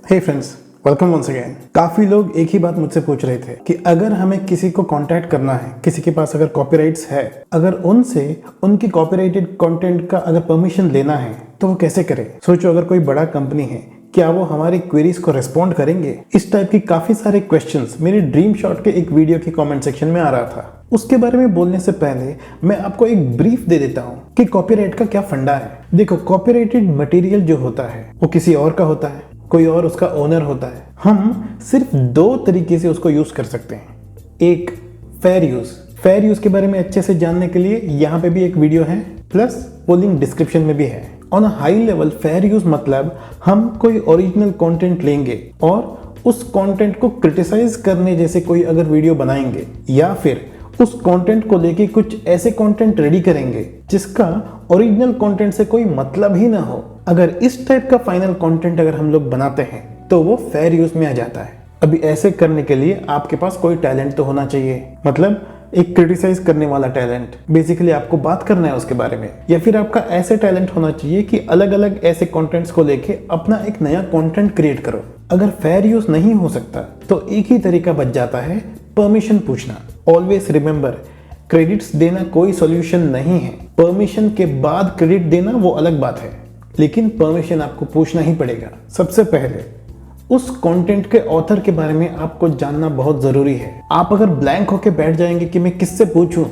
हे friends, welcome once again. काफी लोग एक ही बात मुझसे पूछ रहे थे कि अगर हमें किसी को कांटेक्ट करना है, किसी के पास अगर कॉपीराइट्स है, अगर उनसे उनकी कॉपीराइटेड कंटेंट का अगर परमिशन लेना है तो वो कैसे करें। सोचो अगर कोई बड़ा कंपनी है, क्या वो हमारी क्वेरीज को रिस्पॉन्ड करेंगे। इस टाइप की काफी सारे क्वेश्चंस मेरे ड्रीम शॉट के एक वीडियो के कमेंट सेक्शन में आ रहा था। उसके बारे में बोलने से पहले मैं आपको एक ब्रीफ दे देता हूँ कि कॉपीराइट का क्या फंडा है। देखो, कॉपीराइटेड मटेरियल जो होता है वो किसी और का होता है, कोई और उसका ओनर होता है। हम सिर्फ दो तरीके से उसको यूज कर सकते हैं। एक, फेयर यूज के बारे में अच्छे से जानने के लिए यहाँ पे भी एक वीडियो है, प्लस वो लिंक डिस्क्रिप्शन में भी है। On a high level fair use मतलब हम कोई ओरिजिनल कंटेंट लेंगे और उस कंटेंट को क्रिटिसाइज करने जैसे कोई अगर वीडियो बनाएंगे, या फिर उस कंटेंट को लेके कुछ ऐसे कंटेंट रेडी करेंगे जिसका ओरिजिनल कंटेंट से कोई मतलब ही ना हो। अगर इस टाइप का फाइनल कंटेंट अगर हम लोग बनाते हैं तो वो फेयर यूज में आ जाता है। अभी ऐसे करने के लिए आपके पास कोई टैलेंट तो होना चाहिए, मतलब एक क्रिटिसाइज करने वाला टैलेंट। बेसिकली आपको बात करना है उसके बारे में, या फिर आपका ऐसे टैलेंट होना चाहिए कि अलग अलग ऐसे कंटेंट्स को लेके अपना एक नया कंटेंट क्रिएट करो। अगर फेयर यूज नहीं हो सकता तो एक ही तरीका बच जाता है, परमिशन पूछना। ऑलवेज रिमेंबर, क्रेडिट्स देना कोई सॉल्यूशन नहीं है। परमिशन के बाद क्रेडिट देना वो अलग बात है, लेकिन परमिशन आपको पूछना ही पड़ेगा। सबसे पहले उस कंटेंट के ऑथर के बारे में आपको जानना बहुत जरूरी है। आप अगर ब्लैंक होके बैठ जाएंगे कि मैं किससे पूछूं,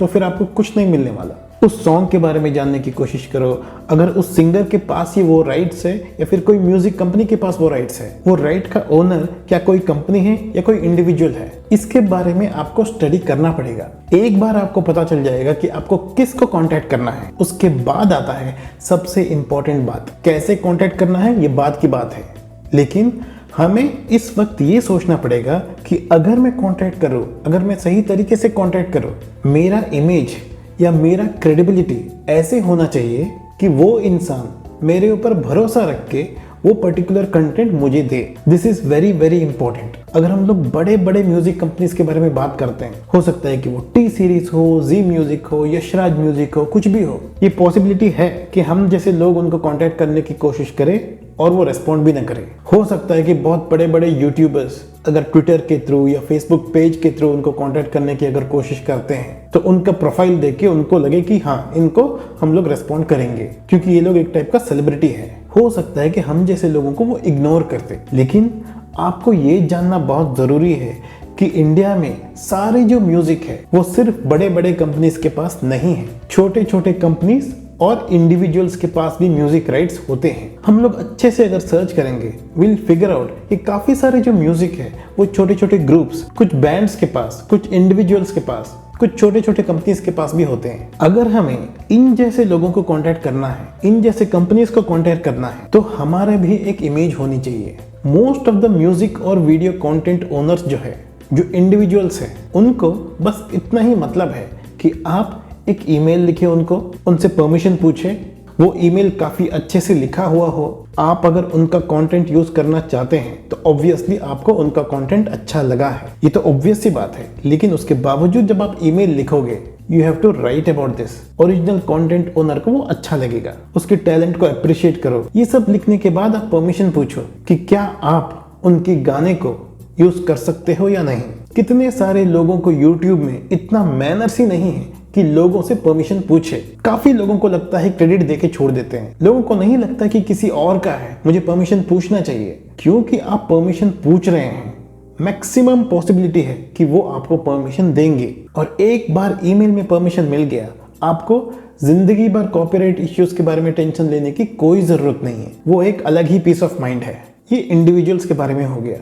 तो फिर आपको कुछ नहीं मिलने वाला। उस सॉन्ग के बारे में जानने की कोशिश करो। अगर उस सिंगर के पास ही वो राइट्स है या फिर कोई म्यूजिक कंपनी के पास वो राइट्स है, वो राइट का ओनर क्या कोई कंपनी है या कोई इंडिविजुअल है, इसके बारे में आपको स्टडी करना पड़ेगा। एक बार आपको पता चल जाएगा कि आपको किसको कांटेक्ट करना है, उसके बाद आता है सबसे इंपॉर्टेंट बात, कैसे कांटेक्ट करना है, ये बात की बात है। लेकिन हमें इस वक्त ये सोचना पड़ेगा कि अगर मैं कांटेक्ट करूं, अगर मैं सही तरीके से कांटेक्ट करूं, मेरा इमेज या मेरा क्रेडिबिलिटी ऐसे होना चाहिए कि वो इंसान मेरे ऊपर भरोसा रख के वो पर्टिकुलर कंटेंट मुझे दे। This is very very important. अगर हम लोग बड़े बड़े म्यूजिक कंपनीज के बारे में बात करते हैं, हो सकता है कि वो टी सीरीज हो, जी म्यूजिक हो, यशराज म्यूजिक हो, कुछ भी हो, ये पॉसिबिलिटी है कि हम जैसे लोग उनको कांटेक्ट करने की कोशिश करें और वो रेस्पॉन्ड भी ना करें। हो सकता है कि बहुत बड़े बड़े यूट्यूबर्स अगर ट्विटर के थ्रू या फेसबुक पेज के थ्रू उनको कांटेक्ट करने की अगर कोशिश करते हैं तो उनका प्रोफाइल देख के उनको लगे कि हाँ, इनको हम लोग रेस्पॉन्ड करेंगे क्योंकि ये लोग एक टाइप का सेलिब्रिटी है। हो सकता है कि हम जैसे लोगों को वो इग्नोर करते। लेकिन आपको ये जानना बहुत जरूरी है कि इंडिया में सारे जो म्यूजिक है वो सिर्फ बड़े बड़े कंपनीज के पास नहीं है, छोटे छोटे कंपनीज और इंडिविजुअल्स के पास भी म्यूजिक राइट्स होते हैं। हम लोग अच्छे से अगर सर्च करेंगे, विल फिगर आउट कि काफी सारे जो म्यूजिक है वो छोटे छोटे ग्रुप्स, कुछ बैंड्स के पास, कुछ इंडिविजुअल्स के पास, कुछ छोटे छोटे कंपनीज के पास भी होते हैं। अगर हमें इन जैसे लोगों को कांटेक्ट करना है, इन जैसे कंपनीज को कांटेक्ट करना है, तो हमारे भी एक इमेज होनी चाहिए। मोस्ट ऑफ द म्यूजिक और वीडियो कंटेंट ओनर्स जो है, जो इंडिविजुअल्स हैं, उनको बस इतना ही मतलब है कि आप एक ईमेल लिखे उनको, उनसे परमिशन पूछे, वो ईमेल काफी अच्छे से लिखा हुआ हो। आप अगर उनका कंटेंट यूज करना चाहते हैं तो ऑब्वियसली आपको उनका कंटेंट अच्छा लगा है, ये तो ऑब्वियस सी बात है। लेकिन उसके बावजूद जब आप ईमेल लिखोगे, you have to write about this. Original content owner को वो अच्छा लगेगा, उसके टैलेंट को अप्रिशिएट करो। ये सब लिखने के बाद आप परमिशन पूछो कि क्या आप उनके गाने को यूज कर सकते हो या नहीं। कितने सारे लोगों को यूट्यूब में इतना मैनर्स ही नहीं है कि लोगों से परमिशन पूछे। काफी लोगों को लगता है क्रेडिट देके छोड़ देते हैं। लोगों को नहीं लगता कि किसी और का है, मुझे परमिशन पूछना चाहिए। क्योंकि आप परमिशन पूछ रहे हैं, मैक्सिमम पॉसिबिलिटी है कि वो आपको परमिशन देंगे। और एक बार ईमेल में परमिशन मिल गया, आपको जिंदगी भर कॉपीराइट इश्यूज के बारे में टेंशन लेने की कोई जरूरत नहीं है। वो एक अलग ही पीस ऑफ माइंड है। ये इंडिविजुअल्स के बारे में हो गया।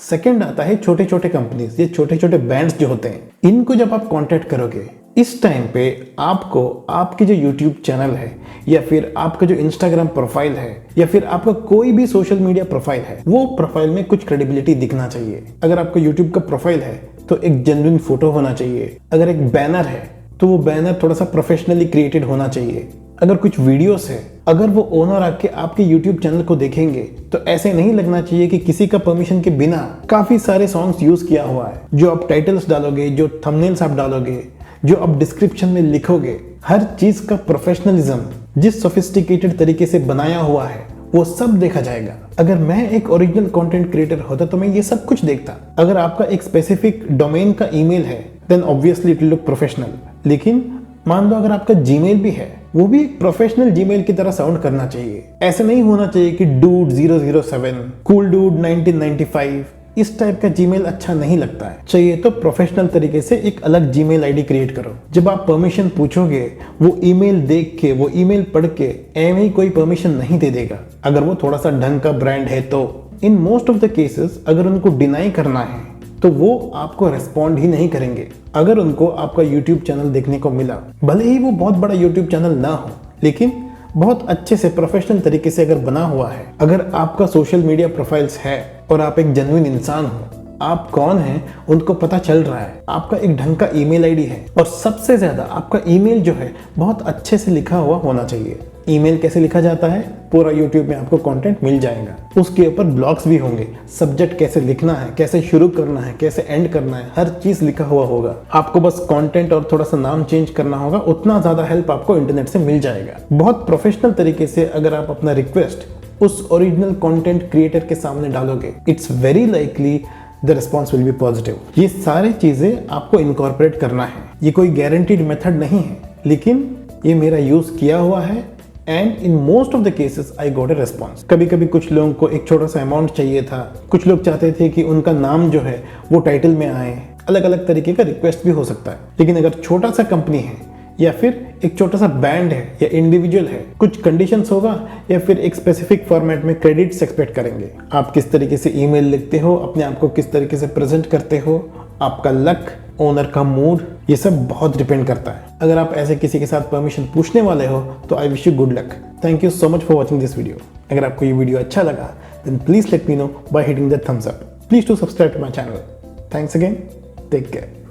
सेकंड आता है छोटे छोटे कंपनीज, ये छोटे छोटे बैंड्स जो होते हैं, इनको जब आप कांटेक्ट करोगे, इस टाइम पे आपको आपकी जो यूट्यूब चैनल है, या फिर आपका जो इंस्टाग्राम प्रोफाइल है, या फिर आपका कोई भी सोशल मीडिया प्रोफाइल है, वो प्रोफाइल में कुछ क्रेडिबिलिटी दिखना चाहिए। अगर आपका यूट्यूब का प्रोफाइल है तो एक जेन्युइन फोटो होना चाहिए। अगर एक बैनर है तो वो बैनर थोड़ा सा प्रोफेशनली क्रिएटेड होना चाहिए। अगर कुछ वीडियोस है, अगर वो ओनर आके आपके यूट्यूब चैनल को देखेंगे तो ऐसे नहीं लगना चाहिए कि किसी का परमिशन के बिना काफी सारे सॉन्ग्स यूज किया हुआ है। जो आप टाइटल्स डालोगे, जो थंबनेल्स आप डालोगे, जो आप डिस्क्रिप्शन में लिखोगे, हर चीज का प्रोफेशनलिज्म जिस सोफिस्टिकेटेड तरीके से बनाया हुआ है वो सब देखा जाएगा। अगर मैं एक ओरिजिनल कंटेंट क्रिएटर होता तो मैं ये सब कुछ देखता। अगर आपका एक स्पेसिफिक डोमेन का ईमेल है then obviously it will look professional. लेकिन मान लो अगर आपका जीमेल भी है, वो भी एक प्रोफेशनल जीमेल की तरह साउंड करना चाहिए। ऐसे नहीं होना चाहिए कि dude 007, cool dude 1995, इस टाइप का जीमेल अच्छा नहीं लगता है। चाहिए तो प्रोफेशनल तरीके से एक अलग जीमेल आईडी क्रिएट करो। जब आप परमिशन पूछोगे वो ईमेल देख के, वो ईमेल पढ़ के एवं ही कोई परमिशन नहीं दे देगा। अगर वो थोड़ा सा ढंग का ब्रांड है तो in most of the cases अगर उनको डिनाई करना है तो वो आपको रेस्पॉन्ड ही नहीं करेंगे। अगर उनको आपका यूट्यूब चैनल देखने को मिला, भले ही वो बहुत बड़ा यूट्यूब चैनल ना हो, लेकिन बहुत अच्छे से प्रोफेशनल तरीके से अगर बना हुआ है, अगर आपका सोशल मीडिया प्रोफाइल्स है और आप एक जेन्युइन इंसान हो, आप कौन हैं उनको पता चल रहा है, आपका एक ढंग का ईमेल आईडी है और सबसे ज्यादा आपका ईमेल जो है बहुत अच्छे से लिखा हुआ होना चाहिए। ईमेल कैसे लिखा जाता है पूरा यूट्यूब में आपको कंटेंट मिल जाएगा। उसके ऊपर ब्लॉग्स भी होंगे, सब्जेक्ट कैसे लिखना है, कैसे शुरू करना है, कैसे एंड करना है, हर चीज लिखा हुआ होगा। आपको बस कंटेंट और थोड़ा सा नाम चेंज करना होगा, उतना ज्यादा हेल्प आपको इंटरनेट से मिल जाएगा। बहुत प्रोफेशनल तरीके से अगर आप अपना रिक्वेस्ट उस ओरिजिनल कंटेंट क्रिएटर के सामने डालोगे, it's very likely the response will be positive. ये सारी चीजें आपको इनकॉर्पोरेट करना है। ये कोई गारंटीड मेथड नहीं है, लेकिन ये मेरा यूज किया हुआ है and in most of the cases I got a response. कभी कभी कुछ लोगों को एक छोटा सा अमाउंट चाहिए था, कुछ लोग चाहते थे कि उनका नाम जो है वो टाइटल में आए, अलग अलग तरीके का रिक्वेस्ट भी हो सकता है। लेकिन अगर छोटा सा कंपनी है या फिर एक छोटा सा बैंड है या इंडिविजुअल है, कुछ कंडीशंस होगा या फिर एक स्पेसिफिक फॉर्मेट में क्रेडिट्स एक्सपेक्ट करेंगे। आप किस तरीके से ईमेल लिखते हो, अपने आप को किस तरीके से प्रेजेंट करते हो, आपका लक, ओनर का मूड, ये सब बहुत डिपेंड करता है। अगर आप ऐसे किसी के साथ परमिशन पूछने वाले हो तो I wish you good luck. Thank you so much for watching this video. अगर आपको ये वीडियो अच्छा लगा then please let me know by hitting the thumbs up. Please to subscribe to my channel. Thanks again, take care.